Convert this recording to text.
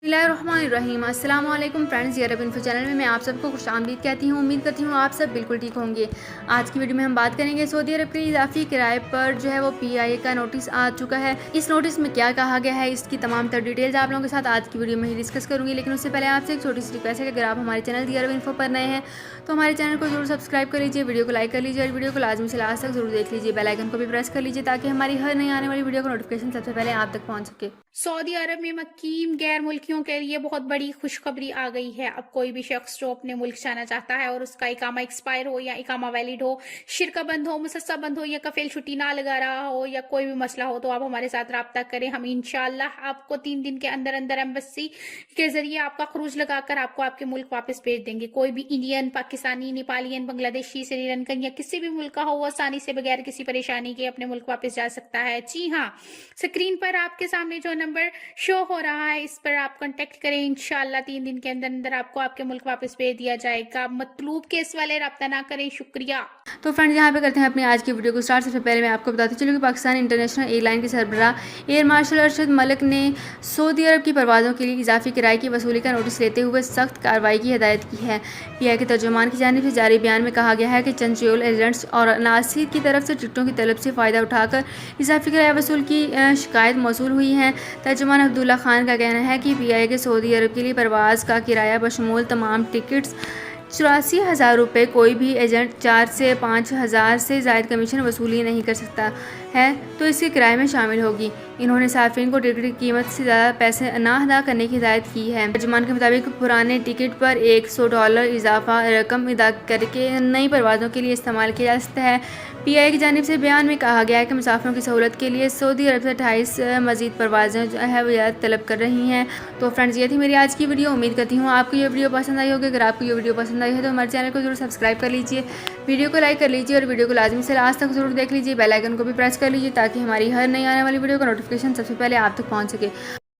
बिस्मिल्लाहिर्रहमानिर्रहीम। अस्सलाम वालेकुम फ्रेंड्स, ये अरब इन्फो चैनल में मैं आप सबको खुशामदीद कहती हूँ। उम्मीद करती हूँ आप सब बिल्कुल ठीक होंगे। आज की वीडियो में हम बात करेंगे सऊदी अरब के इजाफी किराए पर जो है वो PIA का नोटिस आ चुका है। इस नोटिस में क्या कहा गया है, इसकी तमाम तर डिटेल्स आप लोगों के साथ आज की वीडियो में ही डिस्कस करूँगी। लेकिन उससे पहले आपसे एक छोटी सी रिक्वेस्ट है कि अगर आप हमारे चैनल दी अरब इन्फो पर नए हैं तो हमारे चैनल को जरूर सब्सक्राइब कर लीजिए, वीडियो को लाइक कर लीजिए और वीडियो को लाजमी से लास्ट तक जरूर देख लीजिए। बेल आइकन को भी प्रेस कर लीजिए ताकि हमारी हर नई आने वाली वीडियो का नोटिफिकेशन सबसे पहले आप तक पहुँच सके। सऊदी अरब में मुकीम गैर मुल्कियों के लिए बहुत बड़ी खुशखबरी आ गई है। अब कोई भी शख्स जो अपने मुल्क जाना चाहता है और उसका इकामा एक्सपायर हो या इकामा वैलिड हो, शिरका बंद हो, मुसस्सा बंद हो या कफील छुट्टी ना लगा रहा हो या कोई भी मसला हो, तो आप हमारे साथ राब्ता करें। हम इंशाल्लाह आपको 3 दिन के अंदर अंदर एम्बेसी के जरिए आपका खरूज लगाकर आपको आपके मुल्क वापस भेज देंगे। कोई भी इंडियन, पाकिस्तानी, नेपालियन, बांग्लादेशी, श्रीलंकन या किसी भी मुल्क का हो, वो आसानी से बगैर किसी परेशानी के अपने मुल्क वापस जा सकता है। जी हाँ, स्क्रीन पर आपके सामने जो नंबर शो हो रहा है, इस पर आप कांटेक्ट करें। इंशाल्लाह 3 दिन के अंदर अंदर आपको आपके मुल्क वापस भेज दिया जाएगा। मतलूब केस वाले राब्ता ना करें। शुक्रिया। तो फ्रेंड्स, यहाँ पे करते हैं अपनी आज की वीडियो को स्टार्ट। सबसे पहले मैं आपको बताती चलूँ कि पाकिस्तान इंटरनेशनल एयरलाइन के सरबराह एयर मार्शल अरशद मलिक ने सऊदी अरब की परवाज़ों के लिए इजाफी किराए की वसूली का नोटिस लेते हुए सख्त कार्रवाई की हिदायत की है। PIA के तर्जुमान की जानिब से जारी बयान में कहा गया है कि चंद ट्रेवल एजेंट्स और नासिर की तरफ से टिकटों की तलब से फ़ायदा उठाकर इजाफी किराया वसूल की शिकायत मौसूल हुई है। तर्जुमान अब्दुल्ला खान का कहना है कि PIA के सऊदी अरब के लिए परवाज़ का किराया बशमूल तमाम टिकट्स 84,000 रुपये कोई भी एजेंट 4 से 5,000 से ज़ायद कमीशन वसूली नहीं कर सकता है तो इसके किराए में शामिल होगी। इन्होंने सार्फिन को टिकट की कीमत से ज़्यादा पैसे ना अदा करने की हिदायत की है। तर्जुमान के मुताबिक पुराने टिकट पर $100 इजाफा रकम अदा करके नई परवाज़ों के लिए इस्तेमाल किया जा सकता है। PIA की जानिब से बयान में कहा गया है कि मुसाफिरों की सहूलत के लिए सऊदी अरब से 28 मज़ीद परवाज़ें जो है वो इजाज़त तलब कर रही हैं। तो फ्रेंड्स, ये थी मेरी आज की वीडियो। उम्मीद करती हूँ आपको ये वीडियो पसंद आई होगी। अगर आपको ये वीडियो पसंद आई है तो हमारे चैनल को जरूर सब्सक्राइब कर लीजिए, वीडियो को लाइक कर लीजिए और वीडियो को लाजमी से लास्ट तक जरूर देख लीजिए। बेल आइकन को भी प्रेस कर लीजिए ताकि हमारी हर नई आने वाली वीडियो का नोटिफिकेशन सबसे पहले आप तक पहुँच सके।